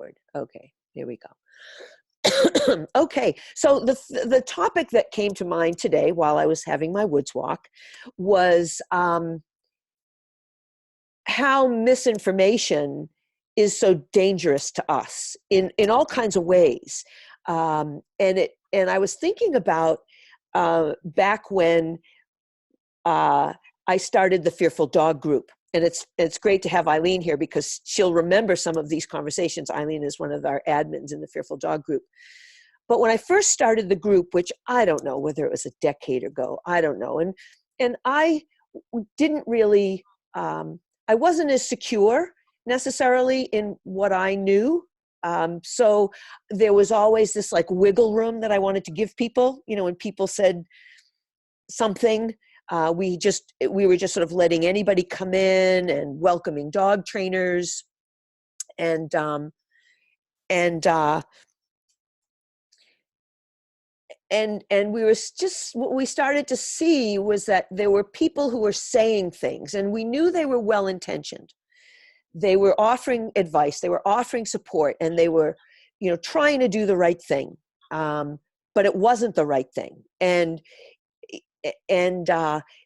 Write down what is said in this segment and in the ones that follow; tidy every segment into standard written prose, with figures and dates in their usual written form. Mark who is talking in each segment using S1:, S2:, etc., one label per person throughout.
S1: forward. Okay, here we go. Okay, so the topic that came to mind today while I was having my woods walk was how misinformation is so dangerous to us in all kinds of ways. And I was thinking about back when I started the Fearful Dog group. And it's great to have Eileen here because she'll remember some of these conversations. Eileen is one of our admins in the Fearful Dog group. But when I first started the group, which I don't know whether it was a decade ago, I don't know. And I didn't really, I wasn't as secure necessarily in what I knew. So there was always this like wiggle room that I wanted to give people, you know, when people said something, we were just sort of letting anybody come in and welcoming dog trainers. And we were just, what we started to see was that there were people who were saying things and we knew they were well-intentioned. They were offering advice, they were offering support, and they were, you know, trying to do the right thing. But it wasn't the right thing.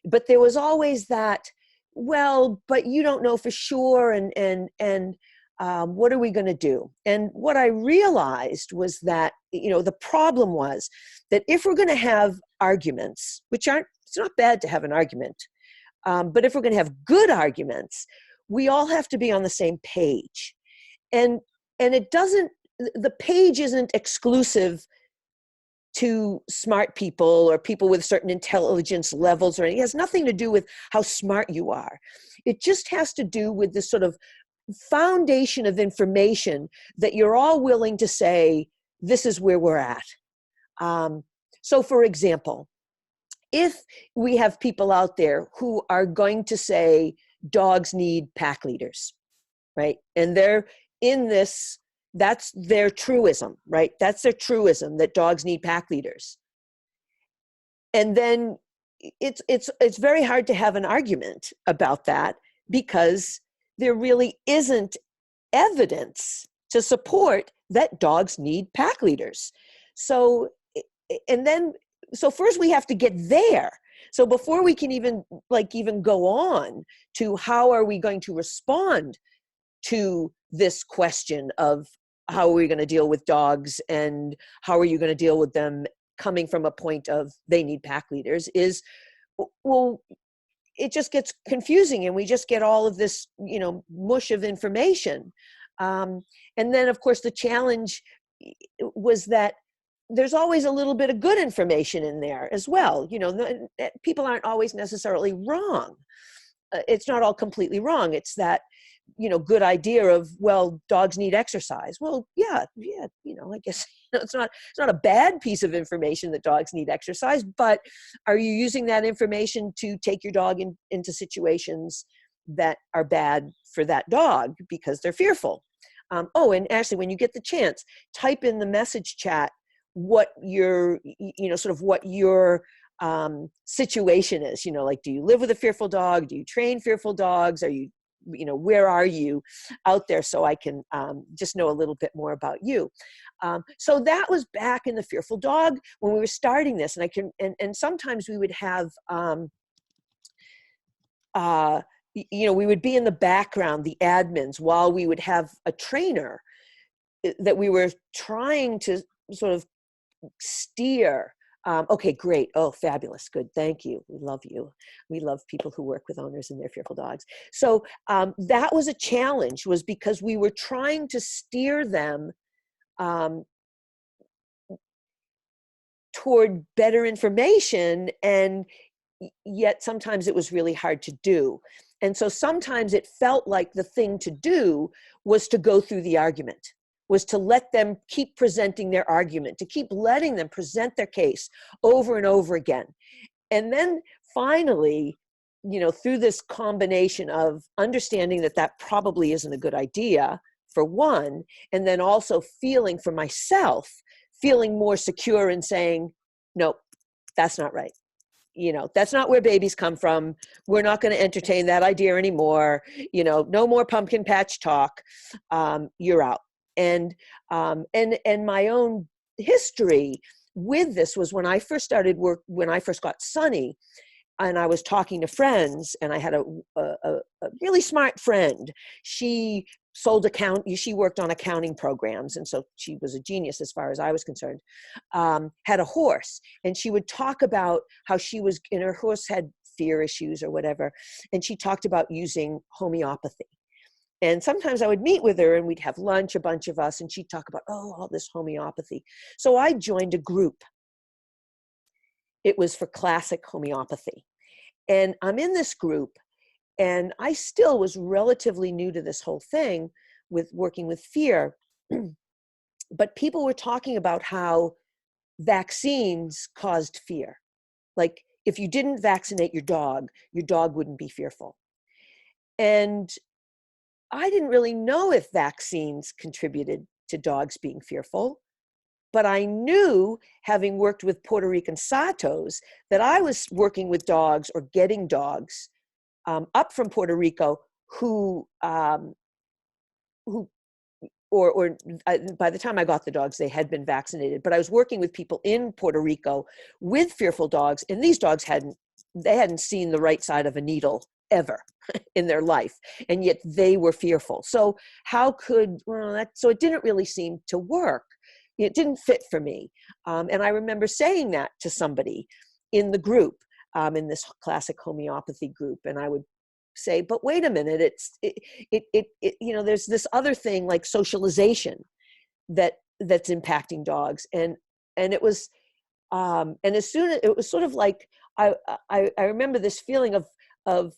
S1: But there was always that, well, but you don't know for sure. And what are we going to do? And what I realized was that, you know, the problem was that if we're going to have arguments, which it's not bad to have an argument, but if we're going to have good arguments, we all have to be on the same page. And the page isn't exclusive to smart people or people with certain intelligence levels, or it has nothing to do with how smart you are. It just has to do with this sort of foundation of information that you're all willing to say, this is where we're at. So for example, if we have people out there who are going to say dogs need pack leaders, right? And they're in this, that's their truism, right? That's their truism, that dogs need pack leaders. And then it's very hard to have an argument about that because there really isn't evidence to support that dogs need pack leaders. So first we have to get there. So before we can even go on to how are we going to respond to this question of how are we going to deal with dogs and how are you going to deal with them coming from a point of they need pack leaders, is, well, it just gets confusing and we just get all of this, you know, mush of information. And then of course the challenge was that there's always a little bit of good information in there as well. You know, people aren't always necessarily wrong. It's not all completely wrong. It's that, you know, good idea of, well, dogs need exercise. Well, yeah, you know, I guess it's not a bad piece of information that dogs need exercise, but are you using that information to take your dog into situations that are bad for that dog because they're fearful? And Ashley, when you get the chance, type in the message chat what your, you know, sort of what your situation is. You know, like, do you live with a fearful dog? Do you train fearful dogs? Are you, you know, where are you out there, so I can just know a little bit more about you. So that was back in the Fearful Dog when we were starting this, and sometimes we would have, you know, we would be in the background, the admins, while we would have a trainer that we were trying to sort of steer. Okay, great. Oh, fabulous. Good. Thank you. We love you. We love people who work with owners and their fearful dogs. So that was a challenge, was because we were trying to steer them toward better information, and yet sometimes it was really hard to do. And so sometimes it felt like the thing to do was to go through the argument, was to let them keep presenting their argument, to keep letting them present their case over and over again. And then finally, you know, through this combination of understanding that that probably isn't a good idea, for one, and then also feeling for myself, feeling more secure in saying, nope, that's not right. You know, that's not where babies come from. We're not going to entertain that idea anymore. You know, no more pumpkin patch talk. You're out. And my own history with this was when I first started work, when I first got Sunny, and I was talking to friends, and I had a really smart friend. She she worked on accounting programs, and so she was a genius as far as I was concerned. Had a horse, and she would talk about how and her horse had fear issues or whatever, and she talked about using homeopathy. And sometimes I would meet with her and we'd have lunch, a bunch of us, and she'd talk about, oh, all this homeopathy. So I joined a group. It was for classic homeopathy. And I'm in this group, and I still was relatively new to this whole thing with working with fear. But people were talking about how vaccines caused fear. Like if you didn't vaccinate your dog wouldn't be fearful. And I didn't really know if vaccines contributed to dogs being fearful. But I knew, having worked with Puerto Rican Satos, that I was working with dogs or getting dogs up from Puerto Rico who by the time I got the dogs, they had been vaccinated. But I was working with people in Puerto Rico with fearful dogs, and these dogs hadn't seen the right side of a needle ever in their life, and yet they were fearful. So so it didn't really seem to work. It didn't fit for me. And I remember saying that to somebody in the group, in this classic homeopathy group. And I would say, but wait a minute, there's this other thing like socialization that's impacting dogs. And it was, and as soon as it was sort of like, I remember this feeling of, I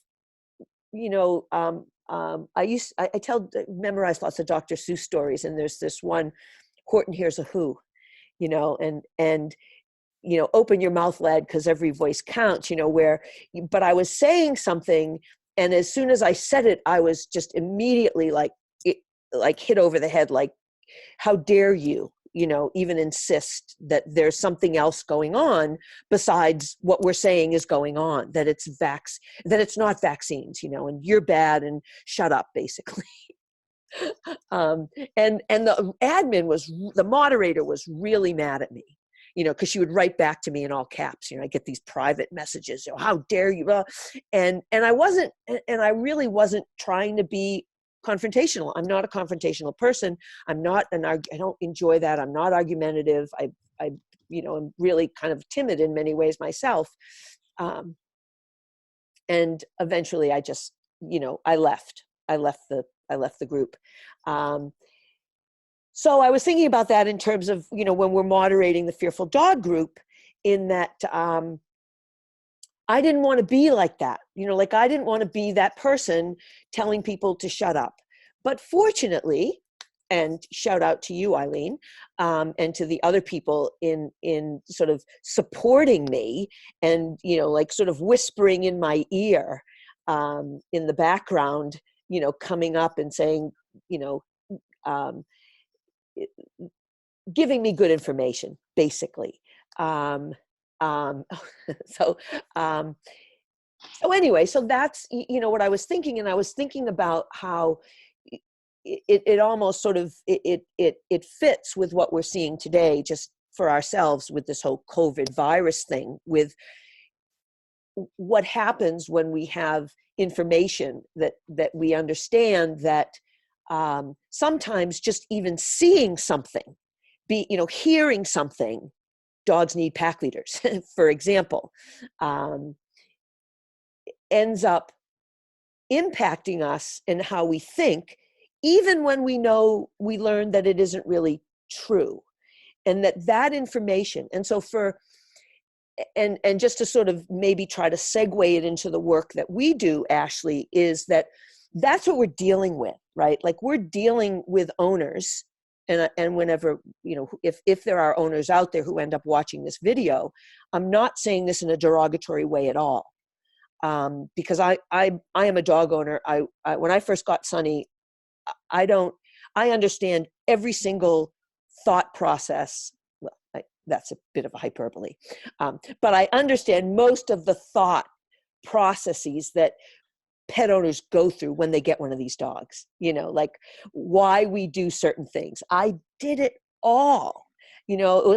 S1: memorize lots of Dr. Seuss stories. And there's this one, Horton Hears a Who, and open your mouth, lad, because every voice counts, but I was saying something, and as soon as I said it, I was just immediately like hit over the head, like, how dare you, even insist that there's something else going on besides what we're saying is going on, that it's not vaccines, and you're bad and shut up, basically. And the moderator was really mad at me, because she would write back to me in all caps. I get these private messages, how dare you? And I really wasn't trying to be confrontational. I'm not a confrontational person. I don't enjoy that. I'm not argumentative. I'm really kind of timid in many ways myself. And eventually I just, I left the group. So I was thinking about that in terms of, when we're moderating the fearful dog group, in that I didn't want to be like that. I didn't want to be that person telling people to shut up. But fortunately, and shout out to you, Eileen, and to the other people in sort of supporting me and, sort of whispering in my ear in the background, coming up and saying, giving me good information, basically. So anyway, so that's, what I was thinking. And I was thinking about how it almost sort of, it fits with what we're seeing today, just for ourselves with this whole COVID virus thing, with what happens when we have information that we understand that sometimes just even seeing something, hearing something, dogs need pack leaders, for example, ends up impacting us in how we think, even when we learn that it isn't really true, and that information. And so and just to sort of maybe try to segue it into the work that we do, Ashley, is that's what we're dealing with, right? Like, we're dealing with owners, and whenever, if there are owners out there who end up watching this video, I'm not saying this in a derogatory way at all, because I am a dog owner. I when I first got Sunny, I understand every single thought process. Well, that's a bit of a hyperbole, but I understand most of the thought processes that pet owners go through when they get one of these dogs, you know, like why we do certain things. I did it all. You know,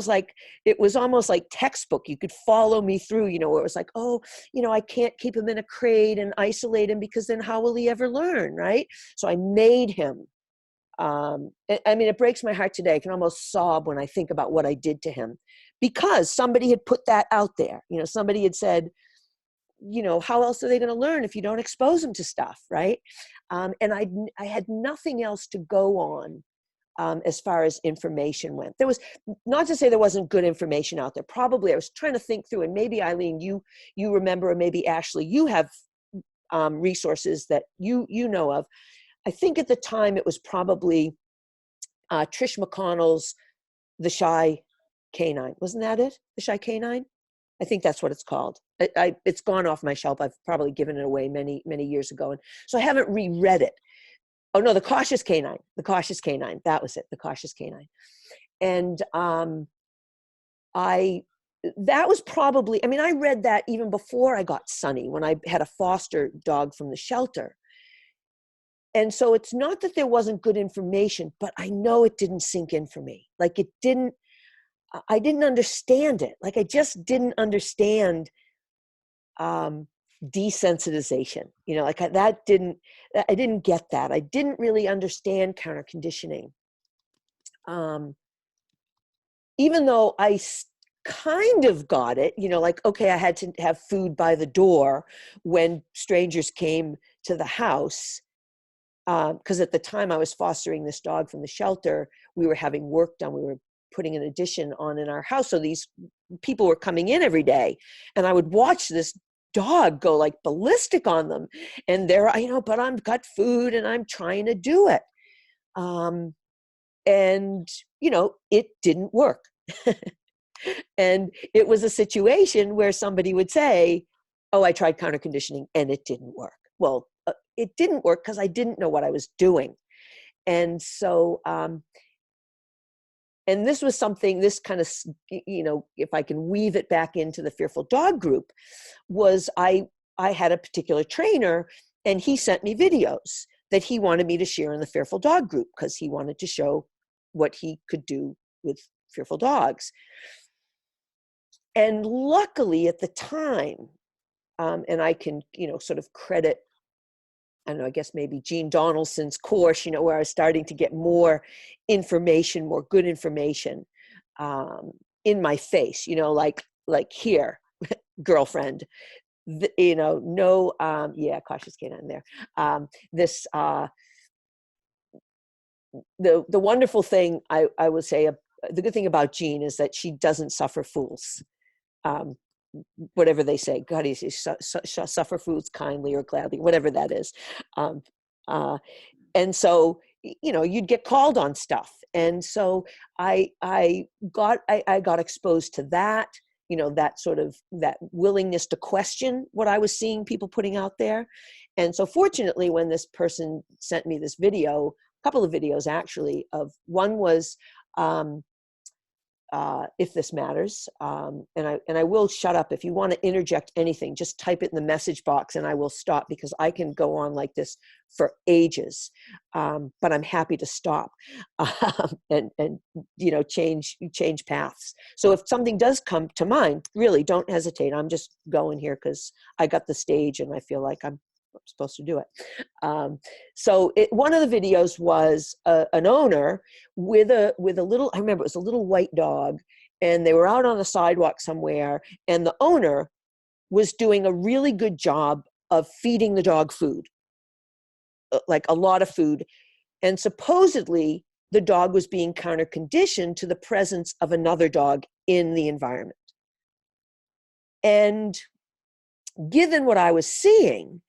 S1: it was almost like textbook. You could follow me through, you know, where it was like, oh, you know, I can't keep him in a crate and isolate him because then how will he ever learn, right? So I made him. I mean, it breaks my heart today. I can almost sob when I think about what I did to him because somebody had put that out there. You know, somebody had said, you know, how else are they going to learn if you don't expose them to stuff, right? And I had nothing else to go on as far as information went. There was, not to say there wasn't good information out there. Probably I was trying to think through, and maybe Eileen, you remember, or maybe Ashley, you have resources that you know of. I think at the time it was probably Trish McConnell's The Shy Canine. Wasn't that it? The Shy Canine? I think that's what it's called. It's gone off my shelf. I've probably given it away many, many years ago. And so I haven't reread it. Oh no, The Cautious Canine. The Cautious Canine. That was it. The Cautious Canine. And that was probably, I mean, I read that even before I got Sunny, when I had a foster dog from the shelter. And so it's not that there wasn't good information, but I know it didn't sink in for me. Like I didn't understand it. Like I just didn't understand desensitization. You know, like I didn't get that. I didn't really understand counter conditioning. Even though I kind of got it, you know, like, okay, I had to have food by the door when strangers came to the house. Because at the time I was fostering this dog from the shelter, we were having work done. We were putting an addition on in our house. So these people were coming in every day, and I would watch this dog go like ballistic on them. And they're, you know, but I've got food and I'm trying to do it. And, you know, it didn't work. And it was a situation where somebody would say, oh, I tried counter conditioning and it didn't work. Well, it didn't work because I didn't know what I was doing. And so, and this was something, this kind of, you know, if I can weave it back into the Fearful Dog group, was I had a particular trainer and he sent me videos that he wanted me to share in the Fearful Dog group because he wanted to show what he could do with fearful dogs. And luckily at the time, and I can, you know, sort of credit, I don't know, I guess maybe Jean Donaldson's course, you know, where I was starting to get more information, more good information in my face, you know, like here, girlfriend, you know, no, yeah, cautious canine there. This, the wonderful thing I would say, the good thing about Jean is that she doesn't suffer fools. Whatever they say, God, he suffer fools kindly or gladly, whatever that is. And so, you know, you'd get called on stuff. And so I got exposed to that, you know, that sort of, that willingness to question what I was seeing people putting out there. And so fortunately, when this person sent me this video, a couple of videos actually, of one was, if this matters, and I will shut up. If you want to interject anything, just type it in the message box and I will stop, because I can go on like this for ages, but I'm happy to stop and you know, change paths. So if something does come to mind, really don't hesitate. I'm just going here because I got the stage and I feel like I'm supposed to do it. So one of the videos was an owner with a little, I remember it was a little white dog, and they were out on the sidewalk somewhere, and the owner was doing a really good job of feeding the dog food, like a lot of food. And supposedly the dog was being counter conditioned to the presence of another dog in the environment. And given what I was seeing,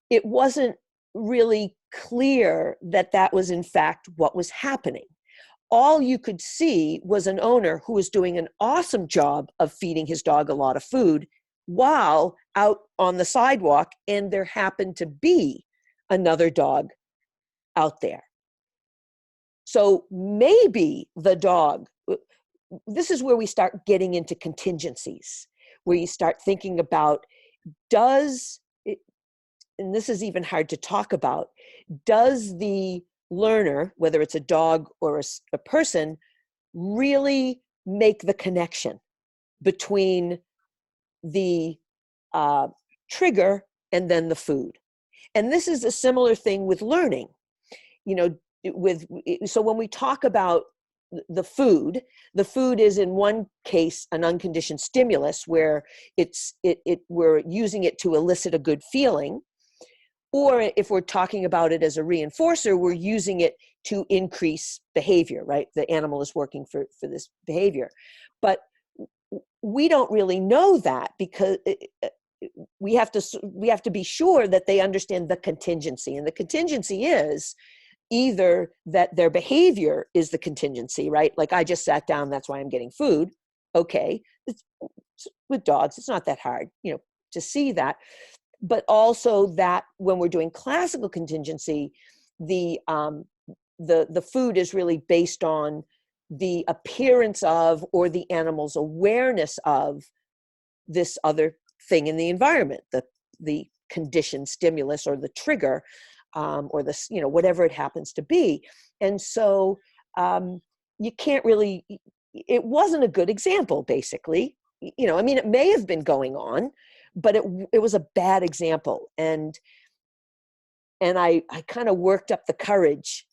S1: it wasn't really clear that that was in fact what was happening. All you could see was an owner who was doing an awesome job of feeding his dog a lot of food while out on the sidewalk, and there happened to be another dog out there. So maybe the dog, this is where we start getting into contingencies, where you start thinking about, does and this is even hard to talk about, does the learner, whether it's a dog or a person, really make the connection between the trigger and then the food? And this is a similar thing with learning, you know, so when we talk about the food is in one case an unconditioned stimulus where we're using it to elicit a good feeling. Or if we're talking about it as a reinforcer, we're using it to increase behavior, right? The animal is working for this behavior. But we don't really know that, because we have to be sure that they understand the contingency. And the contingency is either that their behavior is the contingency, right? Like, I just sat down, that's why I'm getting food. Okay. With dogs, it's not that hard, to see that. But also that when we're doing classical contingency, the food is really based on the appearance of, or the animal's awareness of, this other thing in the environment, the conditioned stimulus or the trigger, or this, whatever it happens to be. And so you can't really, it wasn't a good example, basically. I mean, it may have been going on, but it was a bad example. And I kind of worked up the courage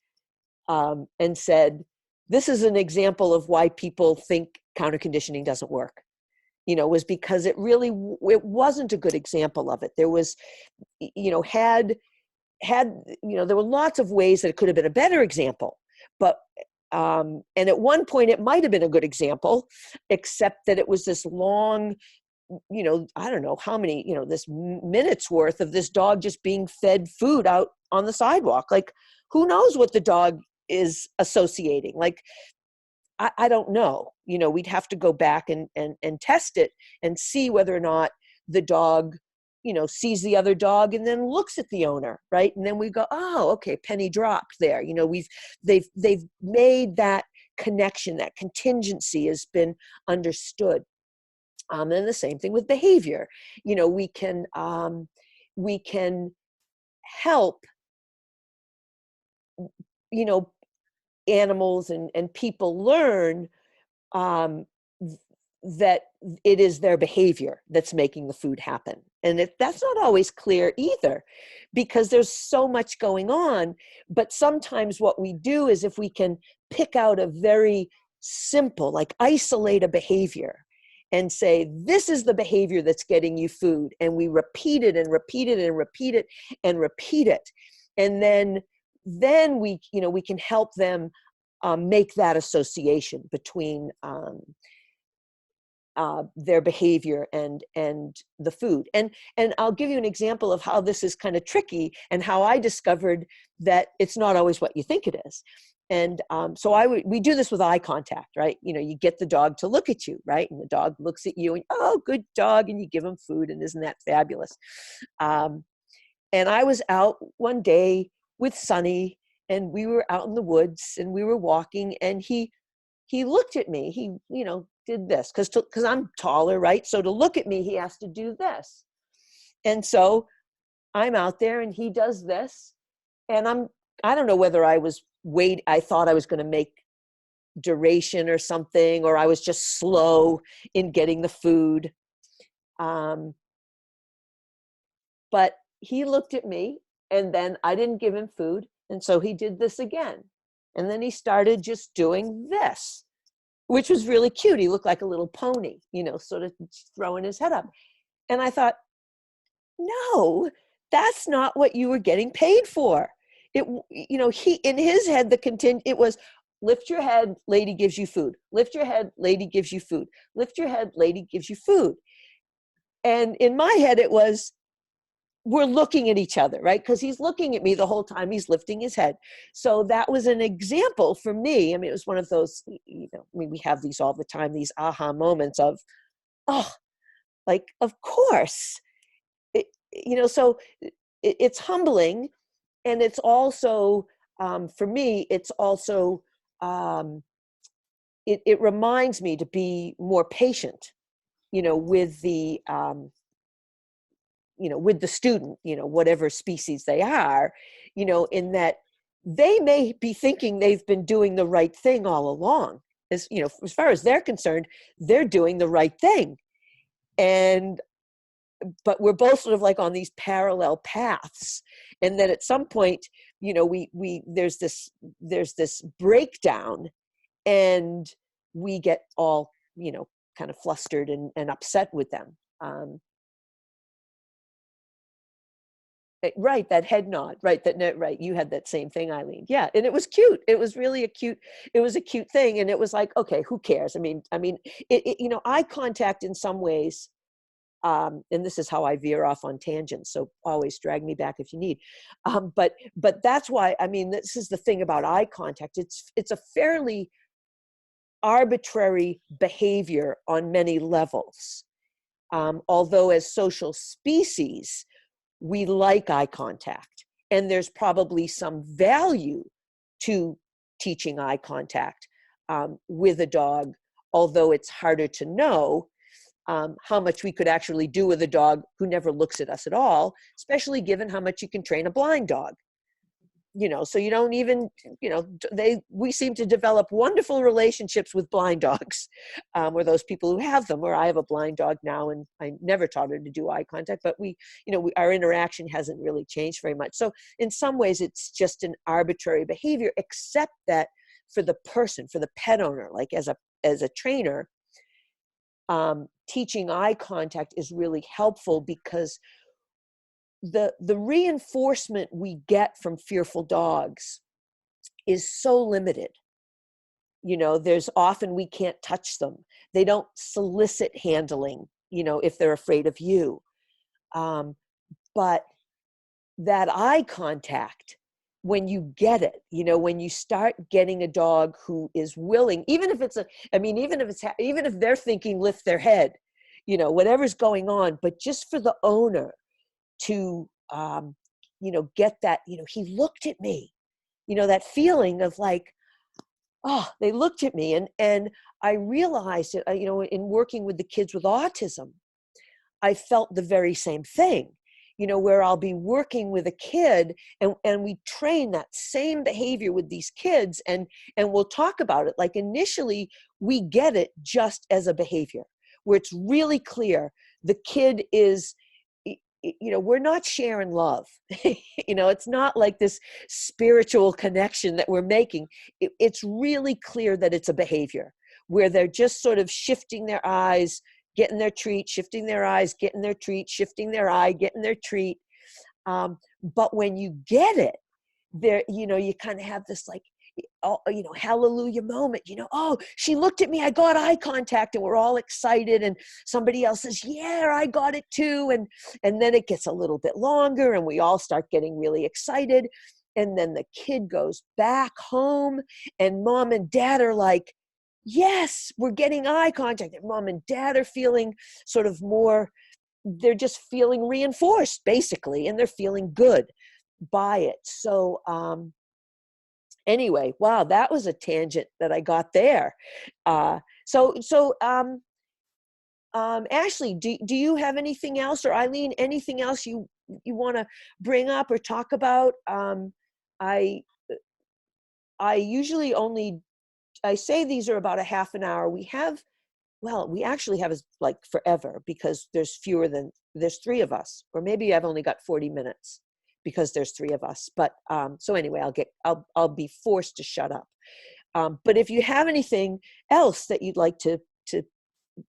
S1: and said, this is an example of why people think counter conditioning doesn't work. Was because it wasn't a good example of it. There was, there were lots of ways that it could have been a better example, but and at one point it might have been a good example, except that it was this long, I don't know how many, this minutes worth of this dog just being fed food out on the sidewalk. Like, who knows what the dog is associating? Like, I don't know. We'd have to go back and test it and see whether or not the dog, sees the other dog and then looks at the owner, right? And then we go, oh, okay, penny dropped there. They've made that connection, that contingency has been understood. And the same thing with behavior. We can help, animals and people learn that it is their behavior that's making the food happen. And that's not always clear either, because there's so much going on. But sometimes what we do is, if we can pick out a very simple, like isolate a behavior and say, this is the behavior that's getting you food. And we repeat it and repeat it and repeat it and repeat it. And then we can help them make that association between their behavior and the food. And I'll give you an example of how this is kind of tricky, and how I discovered that it's not always what you think it is. And so we do this with eye contact, right? You get the dog to look at you, right? And the dog looks at you and, oh, good dog. And you give him food, and isn't that fabulous? And I was out one day with Sonny, and we were out in the woods and we were walking, and he looked at me. He, did this because I'm taller, right? So to look at me, he has to do this. And so I'm out there and he does this, and I don't know whether I thought I was going to make duration or something, or I was just slow in getting the food. But he looked at me, and then I didn't give him food. And so he did this again. And then he started just doing this, which was really cute. He looked like a little pony, sort of throwing his head up. And I thought, no, that's not what you were getting paid for. He, in his head, it was, lift your head, lady gives you food. Lift your head, lady gives you food. Lift your head, lady gives you food. And in my head, it was, we're looking at each other, right? Because he's looking at me the whole time he's lifting his head. So that was an example for me. I mean, it was one of those, we have these all the time, these aha moments of, oh, like, of course. So it's humbling. And it's also, for me, it's also, it reminds me to be more patient, with the, with the student, whatever species they are, in that they may be thinking they've been doing the right thing all along. As far as they're concerned, they're doing the right thing. But we're both sort of like on these parallel paths. And then at some point, there's this breakdown, and we get all, kind of flustered and upset with them. Right, that head nod, right, right. You had that same thing, Eileen. Yeah, and it was cute. It was really it was a cute thing. And it was like, okay, who cares? Eye contact in some ways, and this is how I veer off on tangents, so always drag me back if you need. But that's why, this is the thing about eye contact. It's a fairly arbitrary behavior on many levels. Although as social species, we like eye contact, and there's probably some value to teaching eye contact with a dog, although it's harder to know how much we could actually do with a dog who never looks at us at all, especially given how much you can train a blind dog. So you don't even, we seem to develop wonderful relationships with blind dogs, or those people who have them. Or I have a blind dog now, and I never taught her to do eye contact, but our interaction hasn't really changed very much. So in some ways, it's just an arbitrary behavior, except that for the person, for the pet owner, like as a trainer, teaching eye contact is really helpful, because the reinforcement we get from fearful dogs is so limited. There's often we can't touch them. They don't solicit handling, if they're afraid of you. But that eye contact, when you get it, when you start getting a dog who is willing, even if they're thinking lift their head, whatever's going on, but just for the owner to get that, he looked at me, that feeling of like, oh, they looked at me. And I realized it, in working with the kids with autism, I felt the very same thing, where I'll be working with a kid, and we train that same behavior with these kids, and we'll talk about it. Like initially we get it just as a behavior where it's really clear the kid is, we're not sharing love. It's not like this spiritual connection that we're making. It's really clear that it's a behavior where they're just sort of shifting their eyes, getting their treat, shifting their eyes, getting their treat, shifting their eye, getting their treat. But when you get it, there, you kind of have this like, hallelujah moment, oh, she looked at me, I got eye contact, and we're all excited, and somebody else says, yeah, I got it too. And then it gets a little bit longer, and we all start getting really excited. And then the kid goes back home, and mom and dad are like, yes, we're getting eye contact. And mom and dad are feeling sort of more, they're just feeling reinforced basically, and they're feeling good by it. So, anyway, wow, that was a tangent that I got there. Ashley, do you have anything else, or Eileen, anything else you want to bring up or talk about? I usually I say these are about a half an hour. We actually have is like forever, because there's three of us, or maybe I've only got 40 minutes because there's three of us. But so anyway, I'll be forced to shut up. But if you have anything else that you'd like to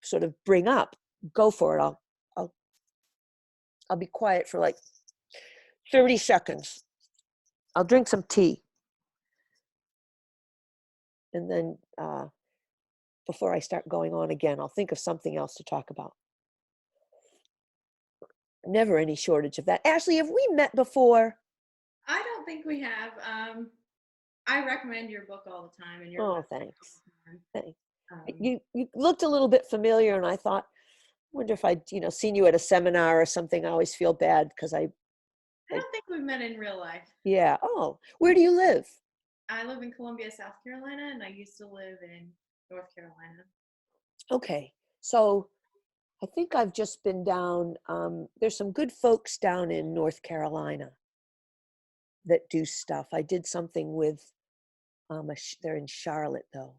S1: sort of bring up, go for it. I'll be quiet for like 30 seconds. I'll drink some tea. And then before I start going on again, I'll think of something else to talk about. Never any shortage of that. Ashley, have we met before?
S2: I don't think we have. I recommend your book all the time. And your
S1: thanks. Thanks. You looked a little bit familiar, and I thought, I wonder if I'd seen you at a seminar or something. I always feel bad because I
S2: don't think we've met in real life.
S1: Yeah. Oh, where do you live?
S2: I live in Columbia, South Carolina, and I used to live in North Carolina.
S1: Okay. So I think I've just been down, there's some good folks down in North Carolina that do stuff. I did something with, they're in Charlotte though.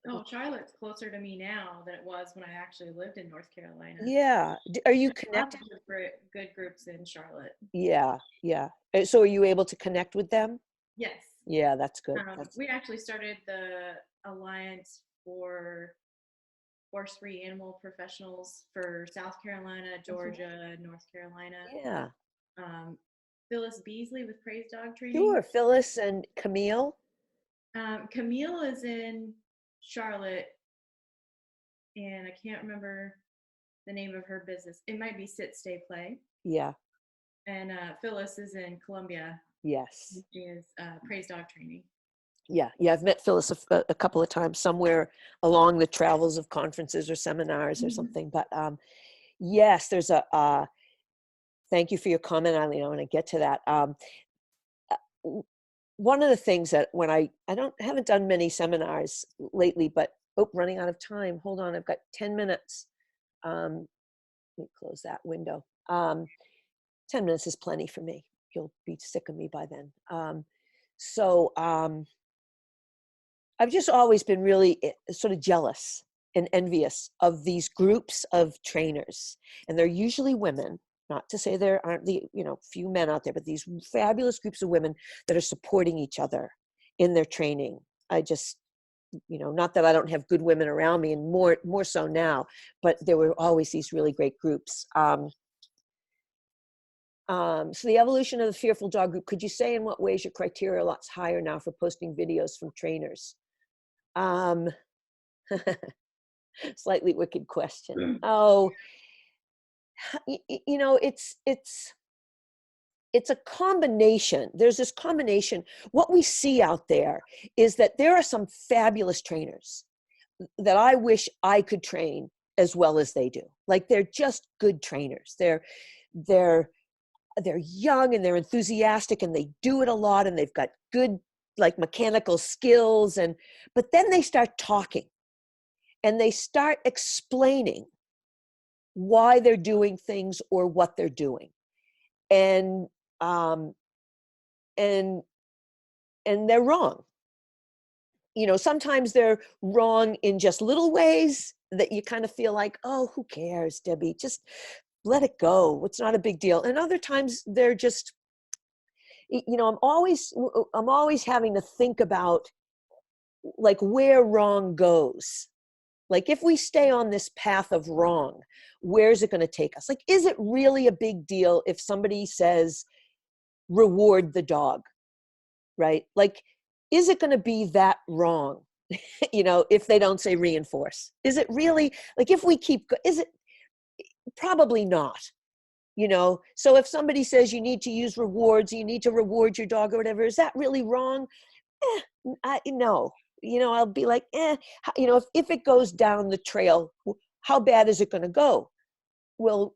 S2: Oh, Charlotte's closer to me now than it was when I actually lived in North Carolina.
S1: Yeah. Are you
S2: Lots
S1: connected?
S2: of good groups in Charlotte.
S1: Yeah, yeah. So are you able to connect with them?
S2: Yes.
S1: Yeah, that's good.
S2: We actually started the Alliance for Force-Free Animal Professionals for South Carolina,
S1: Mhm.
S2: Georgia, North Carolina.
S1: Yeah.
S2: Um, Phyllis Beasley with Praise Dog Training.
S1: Sure. Phyllis and Camille.
S2: Camille is in Charlotte, and I can't remember the name of her business. It might be Sit, Stay, Play.
S1: Yeah.
S2: And Phyllis is in Columbia.
S1: Yes.
S2: She is Praise Dog Training.
S1: Yeah. Yeah. I've met Phyllis a couple of times somewhere along the travels of conferences or seminars or something. But yes, there's thank you for your comment, Eileen. I want to get to that. One of the things that when I haven't done many seminars lately, but running out of time. Hold on, I've got 10 minutes. Let me close that window. 10 minutes is plenty for me. You'll be sick of me by then. I've just always been really sort of jealous and envious of these groups of trainers. And they're usually women, not to say there aren't the, few men out there, but these fabulous groups of women that are supporting each other in their training. I just, not that I don't have good women around me, and more so now, but there were always these really great groups. So the evolution of the Fearful Dog group, could you say in what ways your criteria are lots higher now for posting videos from trainers? Slightly wicked question. Oh, it's a combination. There's this combination. What we see out there is that there are some fabulous trainers that I wish I could train as well as they do. Like, they're just good trainers. They're young and they're enthusiastic and they do it a lot and they've got good like mechanical skills, but then they start talking and they start explaining why they're doing things or what they're doing, and um, and and they're wrong. Sometimes they're wrong in just little ways that you kind of feel like, oh, who cares, Debbie? Just let it go. It's not a big deal. And other times they're just, I'm always having to think about like where wrong goes. Like, if we stay on this path of wrong, where's it going to take us? Like, is it really a big deal if somebody says, reward the dog, right? Like, is it going to be that wrong, if they don't say reinforce? Is it really, like, if we is it? Probably not, So if somebody says you need to use rewards, you need to reward your dog or whatever, is that really wrong? No. I'll be like, if it goes down the trail, how bad is it going to go? Well,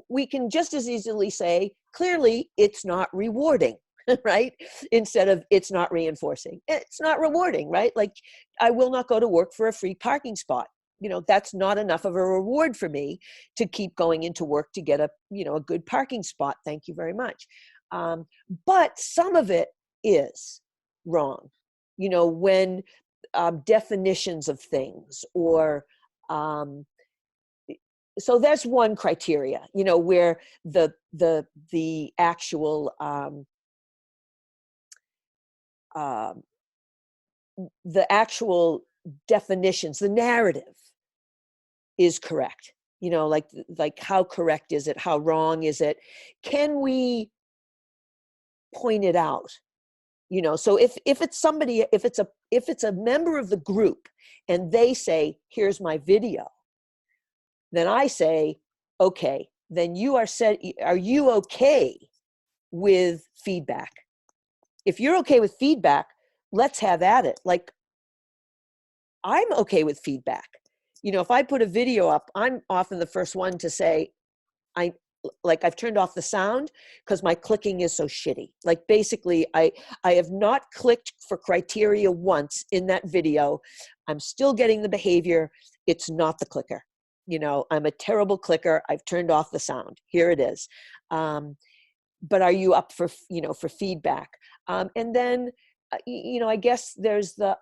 S1: we can just as easily say, clearly it's not rewarding, right? Instead of it's not reinforcing. It's not rewarding, right? Like, I will not go to work for a free parking spot. That's not enough of a reward for me to keep going into work to get a good parking spot. Thank you very much. But some of it is wrong. When definitions of things or so that's one criteria, where the actual uh, the actual definitions, the narrative is correct. Like how correct is it? How wrong is it? Can we point it out? So if it's somebody, if it's a member of the group and they say, here's my video, then I say, okay, then are you okay with feedback? If you're okay with feedback, let's have at it. Like, I'm okay with feedback. If I put a video up, I'm often the first one to say, like I've turned off the sound because my clicking is so shitty. Like basically I have not clicked for criteria once in that video. I'm still getting the behavior. It's not the clicker. You know, I'm a terrible clicker. I've turned off the sound. Here it is. But are you up for, you know, for feedback? And then, you know, I guess there's the,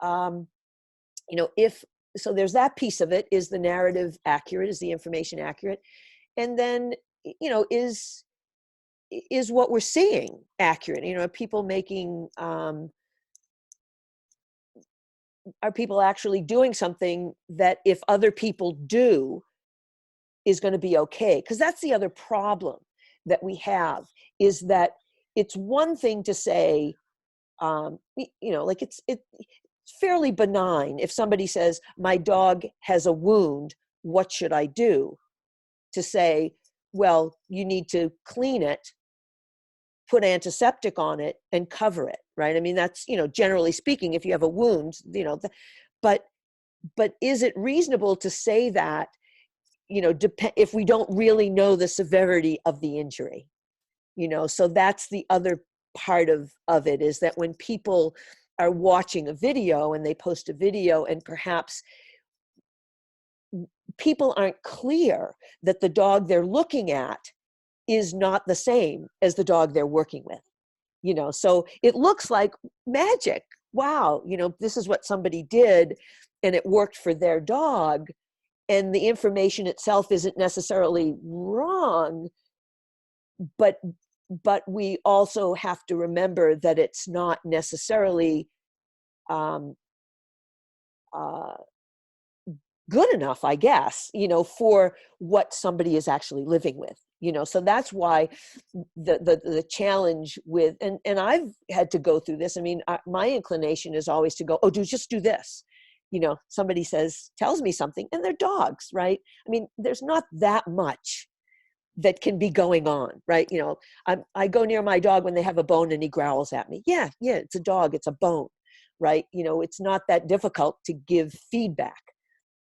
S1: you know, so there's that piece of it. Is the narrative accurate? Is the information accurate? And then, you know, is what we're seeing accurate? You know, are people making, are people actually doing something that if other people do is going to be okay? Because that's the other problem that we have, is that it's one thing to say, you know, like it's fairly benign if somebody says, my dog has a wound, what should I do? To say, well, you need to clean it, put antiseptic on it, and cover it, right? I mean, that's, you know, generally speaking, if you have a wound, you know, but is it reasonable to say that, you know, if we don't really know the severity of the injury? You know, so that's the other part of it, is that when people are watching a video and they post a video and perhaps people aren't clear that the dog they're looking at is not the same as the dog they're working with, you know, so it looks like magic. Wow, you know, this is what somebody did and it worked for their dog, and the information itself isn't necessarily wrong, but we also have to remember that it's not necessarily um, uh, good enough, I guess, you know, for what somebody is actually living with, you know. So that's why the challenge with, and I've had to go through this. I mean, my inclination is always to go, oh, just do this. You know, somebody tells me something, and they're dogs, right? I mean, there's not that much that can be going on, right? You know, I go near my dog when they have a bone and he growls at me. Yeah, it's a dog, it's a bone, right? You know, it's not that difficult to give feedback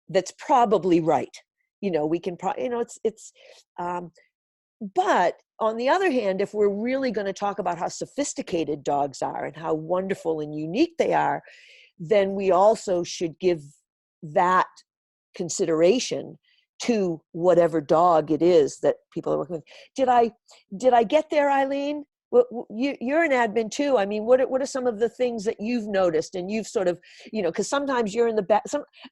S1: that's probably right. You know, we can you know, but on the other hand, if we're really going to talk about how sophisticated dogs are and how wonderful and unique they are, then we also should give that consideration to whatever dog it is that people are working with. Did I get there, Eileen? You're an admin too. I mean, what are some of the things that you've noticed and you've sort of, you know, because sometimes you're in the back,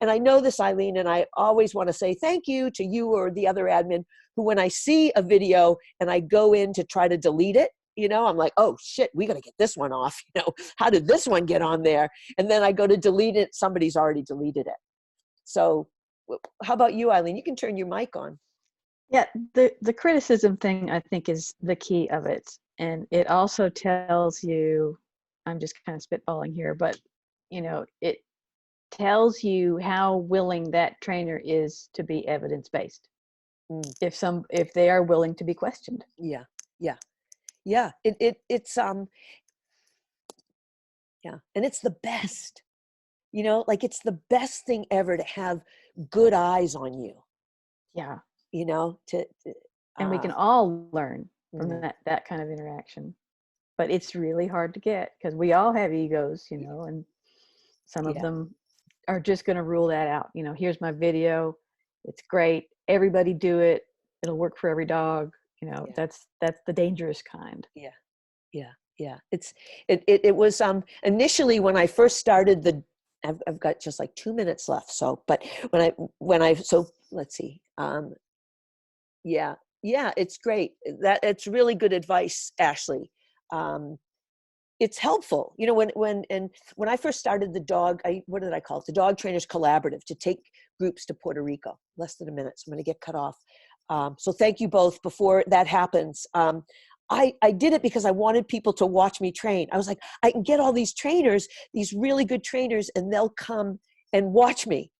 S1: and I know this, Eileen, and I always want to say thank you to you or the other admin who, when I see a video and I go in to try to delete it, you know, I'm like, oh shit, we got to get this one off. You know, how did this one get on there? And then I go to delete it. Somebody's already deleted it. So how about you, Eileen? You can turn your mic on.
S3: Yeah, the criticism thing, I think, is the key of it. And it also tells you, I'm just kind of spitballing here, but you know, it tells you how willing that trainer is to be evidence-based.
S1: Mm.
S3: If they are willing to be questioned.
S1: Yeah. It's yeah, and it's the best. You know, like it's the best thing ever to have good eyes on you.
S3: Yeah.
S1: You know,
S3: And we can all learn from
S1: mm,
S3: that kind of interaction. But it's really hard to get because we all have egos, you know, and some of
S1: yeah,
S3: them are just going to rule that out. You know, here's my video. It's great. Everybody do it. It'll work for every dog. You know,
S1: yeah,
S3: that's the dangerous kind.
S1: yeah. It was initially when I first started I've got just like 2 minutes left. So, but so let's see. Yeah, it's great. It's really good advice, Ashley. Um, it's helpful, you know, when I first started what did I call it? The Dog Trainers Collaborative, to take groups to Puerto Rico. Less than a minute, so I'm going to get cut off. So thank you both. Before that happens, I did it because I wanted people to watch me train. I was like, I can get all these trainers, these really good trainers, and they'll come and watch me.